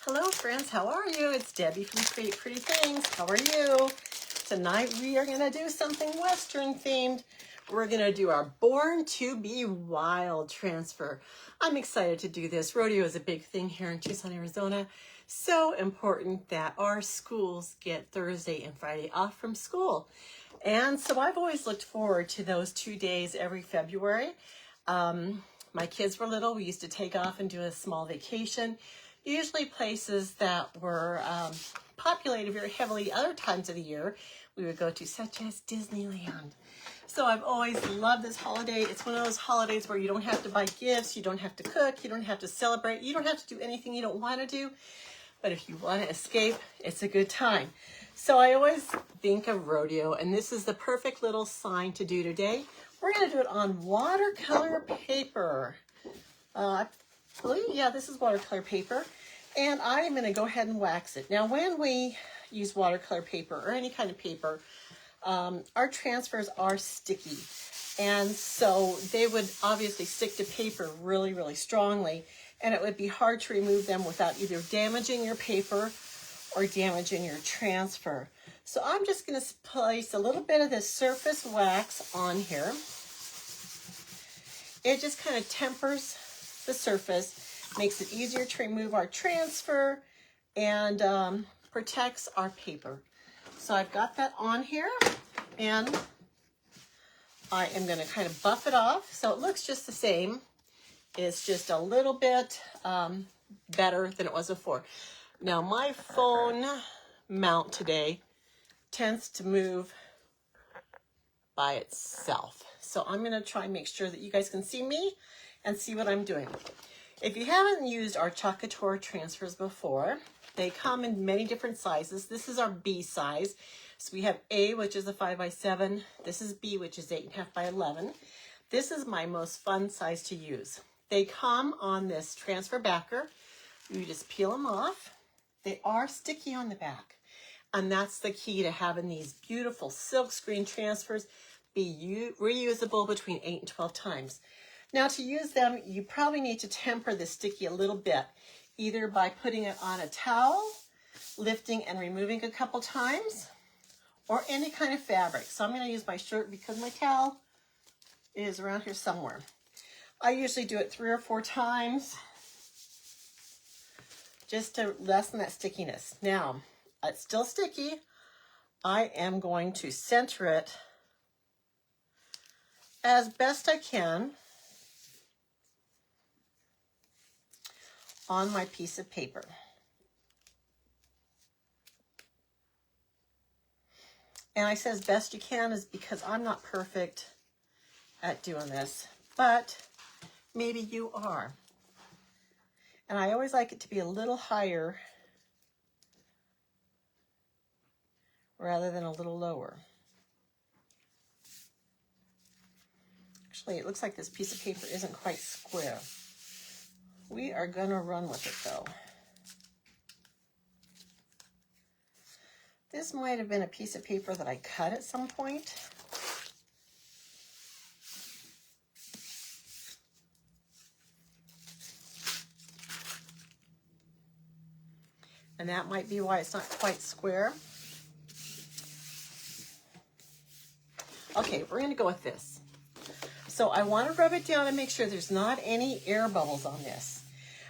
Hello friends, how are you? It's Debbie from Create Pretty Things. How are you? Tonight we are going to do something Western themed. We're going to do our Born to Be Wild transfer. I'm excited to do this. Rodeo is a big thing here in Tucson, Arizona. So important that our schools get Thursday and Friday off from school. And so I've always looked forward to those 2 days every February. My kids were little. We used to take off and do a small vacation, usually places that were populated very heavily other times of the year. We would go to, such as Disneyland. So I've always loved this holiday. It's one of those holidays where you don't have to buy gifts, you don't have to cook, you don't have to celebrate, you don't have to do anything you don't want to do. But if you want to escape, it's a good time. So I always think of rodeo, and this is the perfect little sign to do today. We're going to do it on watercolor paper. I believe, yeah, this is watercolor paper. And I'm going to go ahead and wax it. Now, when we use watercolor paper or any kind of paper, our transfers are sticky. And so they would obviously stick to paper really, really strongly. And it would be hard to remove them without either damaging your paper or damaging your transfer. So I'm just going to place a little bit of this surface wax on here. It just kind of tempers the surface, makes it easier to remove our transfer, and protects our paper. So I've got that on here, and I am going to kind of buff it off so it looks just the same. It's just a little bit better than it was before. Now my phone mount today tends to move by itself. So I'm going to try and make sure that you guys can see me and see what I'm doing. If you haven't used our Chocator transfers before, they come in many different sizes. This is our B size. So we have A, which is a 5x7. This is B, which is 8.5 by 11. This is my most fun size to use. They come on this transfer backer. You just peel them off. They are sticky on the back. And that's the key to having these beautiful silk screen transfers be reusable between 8 and 12 times. Now to use them, you probably need to temper the sticky a little bit, either by putting it on a towel, lifting and removing a couple times, or any kind of fabric. So I'm going to use my shirt because my towel is around here somewhere. I usually do it 3 or 4 times just to lessen that stickiness. Now, it's still sticky. I am going to center it as best I can on my piece of paper. And I say as best you can is because I'm not perfect at doing this, but maybe you are. And I always like it to be a little higher rather than a little lower. Actually, it looks like this piece of paper isn't quite square. We are going to run with it though. This might have been a piece of paper that I cut at some point. And that might be why it's not quite square. Okay, we're going to go with this. So I want to rub it down and make sure there's not any air bubbles on this.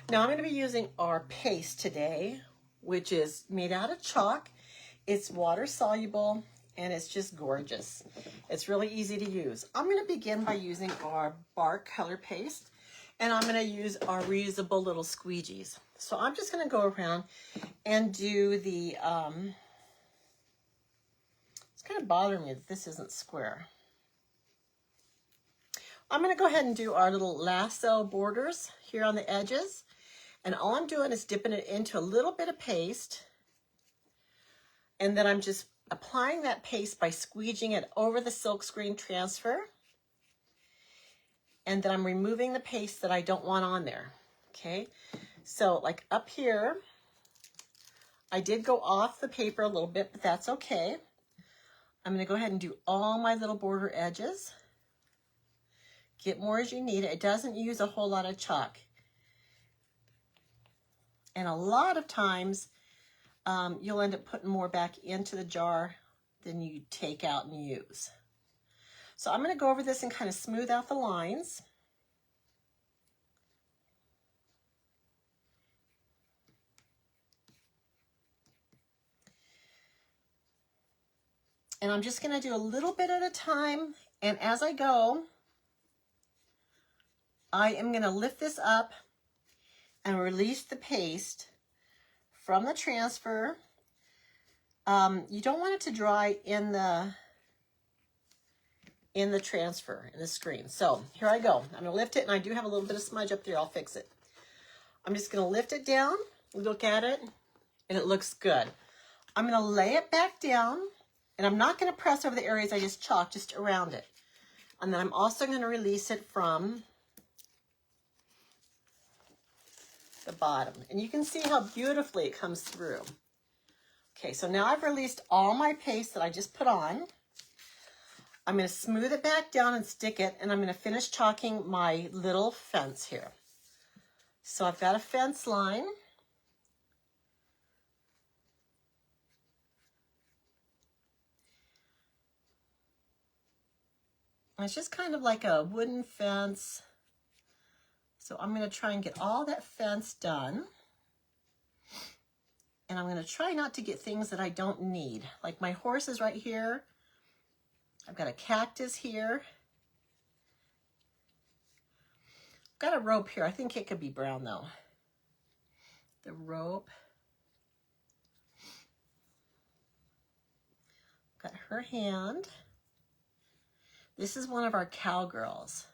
Now I'm going to be using our paste today, which is made out of chalk. It's water soluble and it's just gorgeous. It's really easy to use. I'm going to begin by using our bark color paste, and I'm going to use our reusable little squeegees. So I'm just going to go around and do the, it's kind of bothering me that this isn't square. I'm going to go ahead and do our little lasso borders here on the edges. And all I'm doing is dipping it into a little bit of paste. And then I'm just applying that paste by squeegeeing it over the silkscreen transfer. And then I'm removing the paste that I don't want on there. Okay, so like up here, I did go off the paper a little bit, but that's okay. I'm going to go ahead and do all my little border edges. Get more as you need. It doesn't use a whole lot of chalk. And a lot of times you'll end up putting more back into the jar than you take out and use. So I'm going to go over this and kind of smooth out the lines. And I'm just going to do a little bit at a time. And as I go, I am going to lift this up and release the paste from the transfer. You don't want it to dry in the transfer, in the screen. So here I go. I'm going to lift it, and I do have a little bit of smudge up there. I'll fix it. I'm just going to lift it down, look at it, and it looks good. I'm going to lay it back down, and I'm not going to press over the areas I just chalked, just around it. And then I'm also going to release it from the bottom. And you can see how beautifully it comes through. Okay, so now I've released all my paste that I just put on. I'm going to smooth it back down and stick it, and I'm going to finish chalking my little fence here. So I've got a fence line. And it's just kind of like a wooden fence. So I'm going to try and get all that fence done. And I'm going to try not to get things that I don't need. Like my horse is right here. I've got a cactus here. I've got a rope here. I think it could be brown though. The rope. Got her hand. This is one of our cowgirls.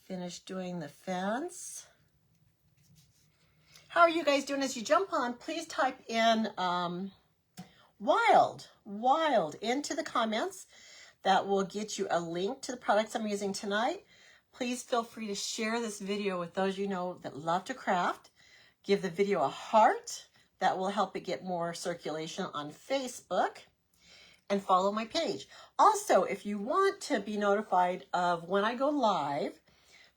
Finished doing the fence. How are you guys doing as you jump on? Please type in wild into the comments. That will get you a link to the products I'm using tonight. Please feel free to share this video with those you know that love to craft. Give the video a heart. That will help it get more circulation on Facebook. And follow my page. Also, if you want to be notified of when I go live,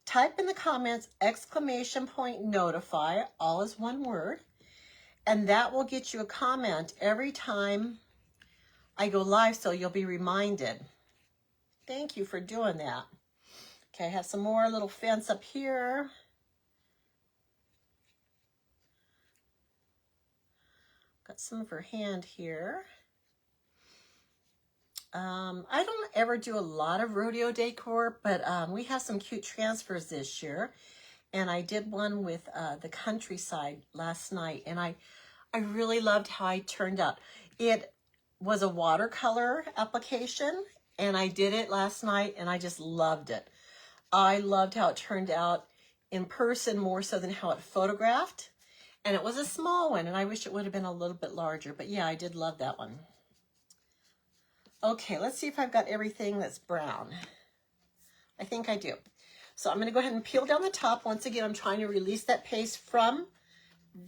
type in the comments !notify, all is one word, and that will get you a comment every time I go live, so you'll be reminded. Thank you for doing that. Okay, I have some more little fence up here. Got some of her hand here. I don't ever do a lot of rodeo decor, but we have some cute transfers this year. And I did one with the countryside last night, and I really loved how it turned out. It was a watercolor application, and I did it last night, and I just loved it. I loved how it turned out in person more so than how it photographed. And it was a small one, and I wish it would have been a little bit larger. But yeah, I did love that one. Okay, let's see if I've got everything that's brown. I think I do. So I'm going to go ahead and peel down the top. Once again, I'm trying to release that paste from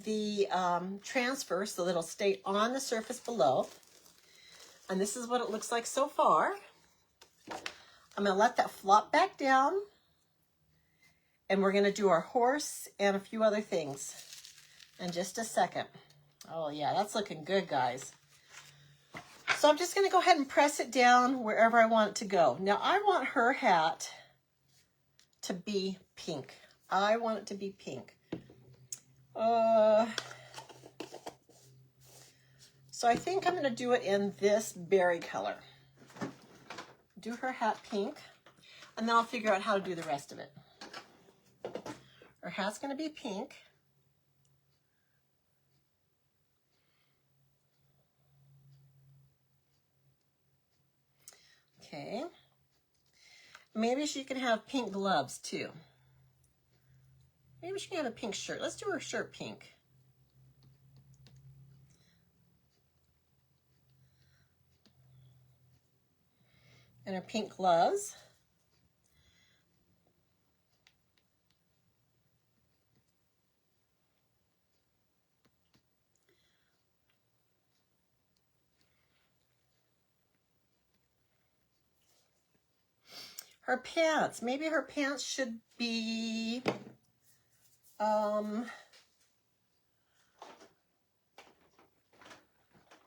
the transfer so that it'll stay on the surface below. And this is what it looks like so far. I'm going to let that flop back down. And we're going to do our horse and a few other things in just a second. Oh yeah, that's looking good, guys. So I'm just going to go ahead and press it down wherever I want it to go. Now I want her hat to be pink. I want it to be pink. So I think I'm going to do it in this berry color. Do her hat pink, and then I'll figure out how to do the rest of it. Her hat's going to be pink. Okay. Maybe she can have pink gloves too. Maybe she can have a pink shirt. Let's do her shirt pink. And her pink gloves. Her pants. Maybe her pants should be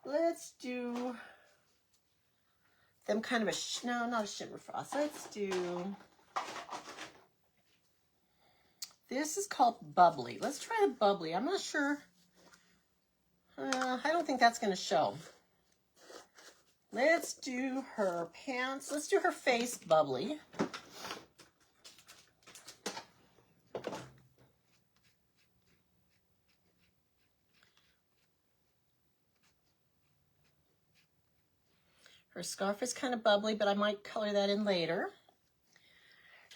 Let's do them kind of a, no, not a shimmer frost. Let's do, this is called bubbly. Let's try the bubbly. I'm not sure. I don't think that's going to show. Let's do her pants. Let's do her face bubbly. Her scarf is kind of bubbly, but I might color that in later.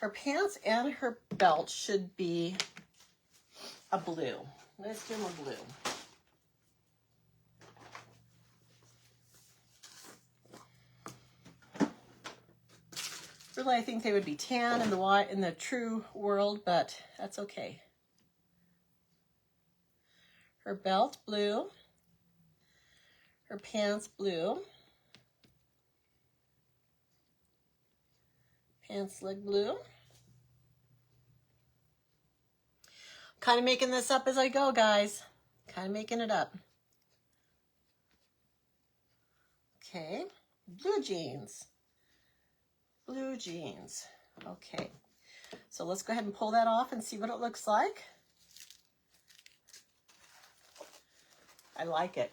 Her pants and her belt should be a blue. Let's do them a blue. Really, I think they would be tan in the true world, but that's okay. Her belt, blue. Her pants, blue. Pants leg blue. Kind of making this up as I go, guys. Kind of making it up. Okay, blue jeans. Blue jeans. Okay, so let's go ahead and pull that off and see what it looks like. I like it.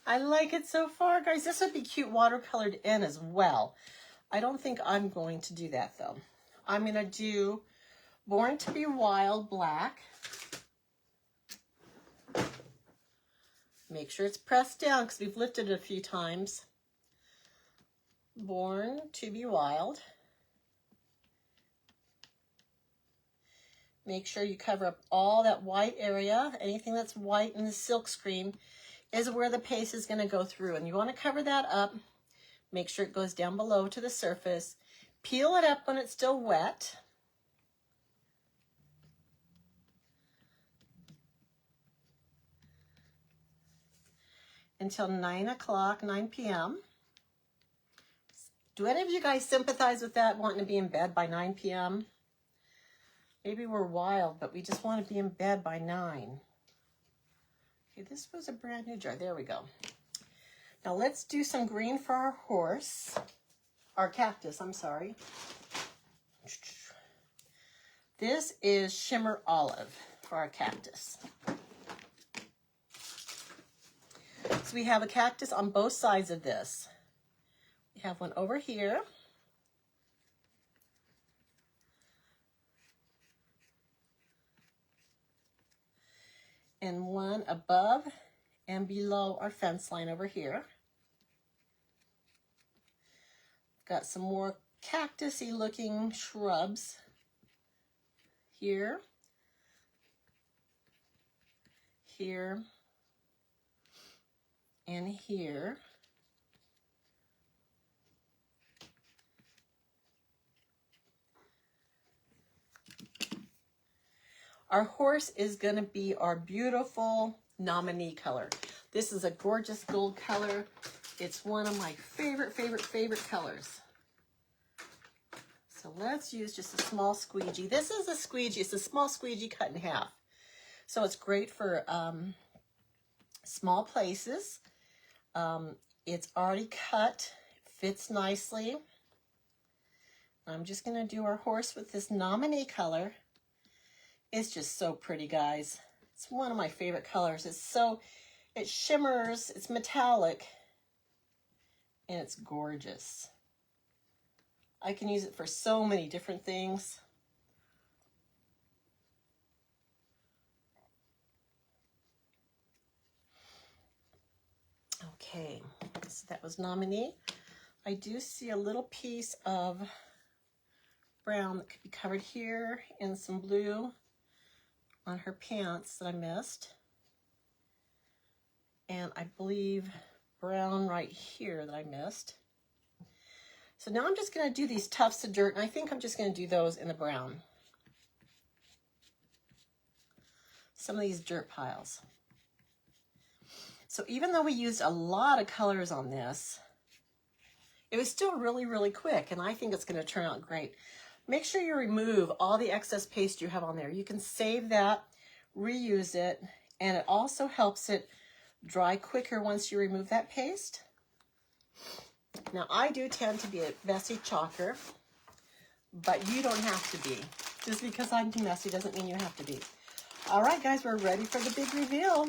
I like it so far, guys. This would be cute watercolored in as well. I don't think I'm going to do that, though. I'm going to do Born to be Wild black. Make sure it's pressed down because we've lifted it a few times. Born to be Wild. Make sure you cover up all that white area. Anything that's white in the silk screen is where the paste is going to go through. And you want to cover that up. Make sure it goes down below to the surface. Peel it up when it's still wet. Until 9 o'clock, 9 p.m. Do any of you guys sympathize with that, wanting to be in bed by 9 p.m.? Maybe we're wild, but we just want to be in bed by 9. Okay, this was a brand new jar. There we go. Now let's do some green for our horse. Our cactus, I'm sorry. This is Shimmer Olive for our cactus. So we have a cactus on both sides of this. We have one over here. And one above and below our fence line over here. Got some more cactusy looking shrubs here, here, and here. Our horse is going to be our beautiful nominee color. This is a gorgeous gold color. It's one of my favorite colors. So let's use just a small squeegee. This is a squeegee. It's a small squeegee cut in half. So it's great for small places. It's already cut. Fits nicely. I'm just going to do our horse with this nominee color. It's just so pretty, guys. It's one of my favorite colors. It shimmers, it's metallic, and it's gorgeous. I can use it for so many different things. Okay, so that was nominee. I do see a little piece of brown that could be covered here and some blue on her pants that I missed. And I believe brown right here that I missed. So now I'm just going to do these tufts of dirt, and I think I'm just going to do those in the brown. Some of these dirt piles. So even though we used a lot of colors on this, it was still really quick, and I think it's going to turn out great. Make sure you remove all the excess paste you have on there. You can save that, reuse it, and it also helps it dry quicker once you remove that paste. Now, I do tend to be a messy chalker, but you don't have to be. Just because I'm too messy doesn't mean you have to be. All right, guys, we're ready for the big reveal.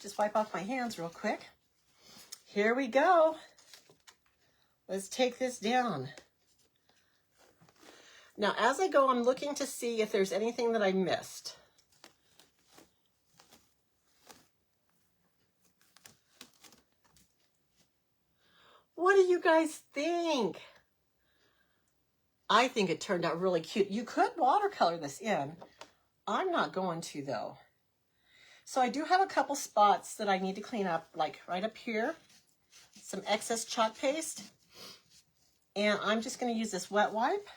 Just wipe off my hands real quick. Here we go. Let's take this down. Now, as I go, I'm looking to see if there's anything that I missed. What do you guys think? I think it turned out really cute. You could watercolor this in. I'm not going to, though. So I do have a couple spots that I need to clean up, like right up here. Some excess chalk paste. And I'm just going to use this wet wipe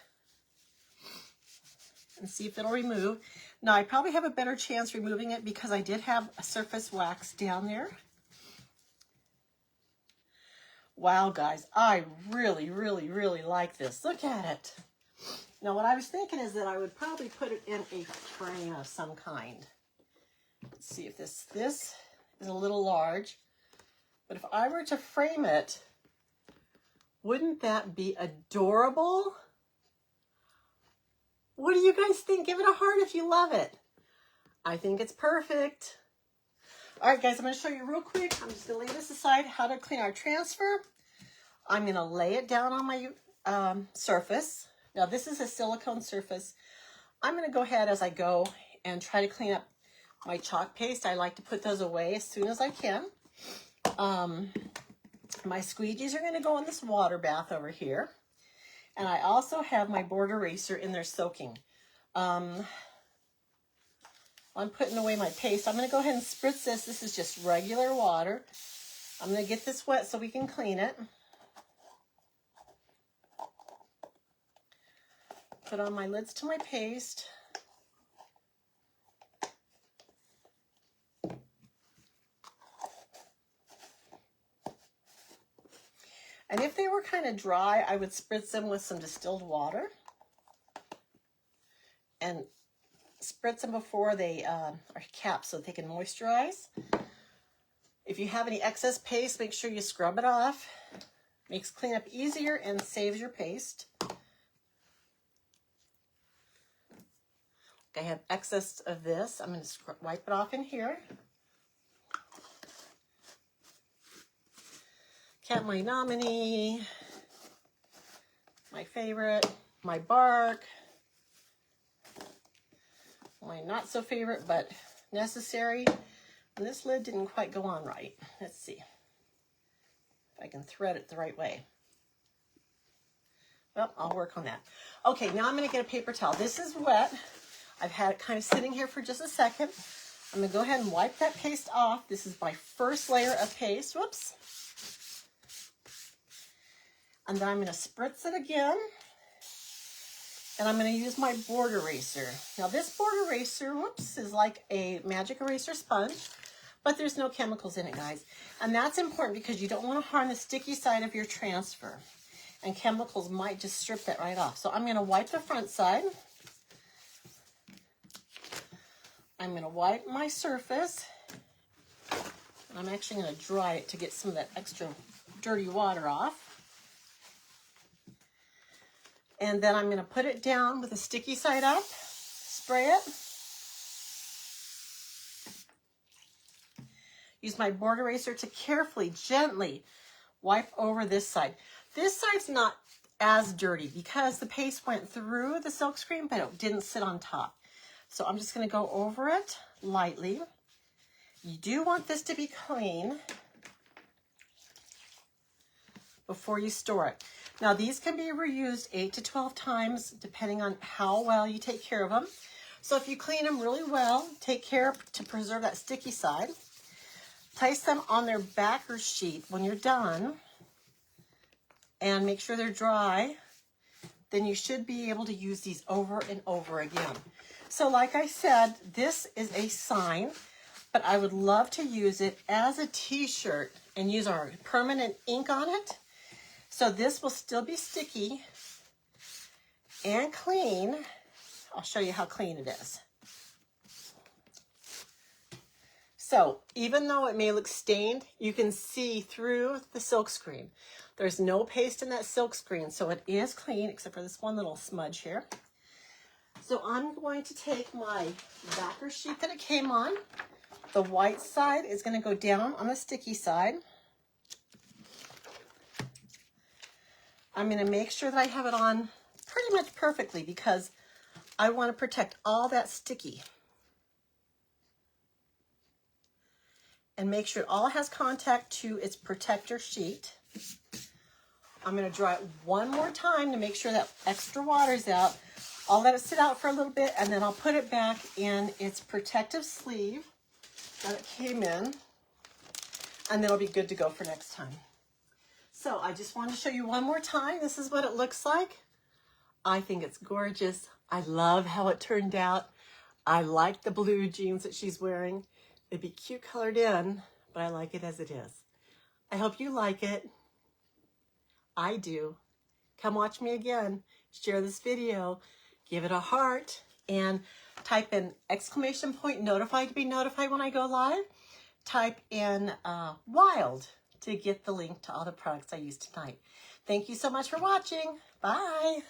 and see if it'll remove. Now, I probably have a better chance removing it because I did have a surface wax down there. Wow, guys, I really, really, really like this. Look at it. Now, what I was thinking is that I would probably put it in a frame of some kind. Let's see if this is a little large. But if I were to frame it, wouldn't that be adorable? What do you guys think? Give it a heart if you love it. I think it's perfect. All right, guys, I'm going to show you real quick. I'm just going to lay this aside, how to clean our transfer. I'm going to lay it down on my surface. Now, this is a silicone surface. I'm going to go ahead as I go and try to clean up my chalk paste. I like to put those away as soon as I can. My squeegees are going to go in this water bath over here. And I also have my board eraser in there soaking. I'm putting away my paste. I'm going to go ahead and spritz this. This is just regular water. I'm going to get this wet so we can clean it. Put on my lids to my paste. And if they were kind of dry, I would spritz them with some distilled water and spritz them before they are capped so they can moisturize. If you have any excess paste, make sure you scrub it off. Makes cleanup easier and saves your paste. I have excess of this. I'm going to wipe it off in here. Cat My Nominee, my favorite, my bark, my not so favorite but necessary. And this lid didn't quite go on right. Let's see if I can thread it the right way. Well, I'll work on that. Okay, now I'm going to get a paper towel. This is wet. I've had it kind of sitting here for just a second. I'm going to go ahead and wipe that paste off. This is my first layer of paste. Whoops. And then I'm going to spritz it again. And I'm going to use my board eraser. Now this board eraser, whoops, is like a magic eraser sponge, but there's no chemicals in it, guys. And that's important because you don't want to harm the sticky side of your transfer. And chemicals might just strip that right off. So I'm going to wipe the front side. I'm going to wipe my surface. And I'm actually going to dry it to get some of that extra dirty water off. And then I'm going to put it down with the sticky side up, spray it. Use my board eraser to carefully, gently wipe over this side. This side's not as dirty because the paste went through the silkscreen, but it didn't sit on top. So I'm just going to go over it lightly. You do want this to be clean before you store it. Now these can be reused 8 to 12 times depending on how well you take care of them. So if you clean them really well, take care to preserve that sticky side. Place them on their backer sheet when you're done and make sure they're dry. Then you should be able to use these over and over again. So like I said, this is a sign, but I would love to use it as a t-shirt and use our permanent ink on it. So this will still be sticky and clean. I'll show you how clean it is. So even though it may look stained, you can see through the silkscreen. There's no paste in that silkscreen, so it is clean except for this one little smudge here. So I'm going to take my backer sheet that it came on. The white side is going to go down on the sticky side. I'm going to make sure that I have it on pretty much perfectly because I want to protect all that sticky. And make sure it all has contact to its protector sheet. I'm going to dry it one more time to make sure that extra water's out. I'll let it sit out for a little bit and then I'll put it back in its protective sleeve that it came in, and then it'll be good to go for next time. So I just wanted to show you one more time. This is what it looks like. I think it's gorgeous. I love how it turned out. I like the blue jeans that she's wearing. It'd be cute colored in, but I like it as it is. I hope you like it. I do. Come watch me again. Share this video. Give it a heart. And type in !notify to be notified when I go live. Type in Wild to get the link to all the products I used tonight. Thank you so much for watching. Bye.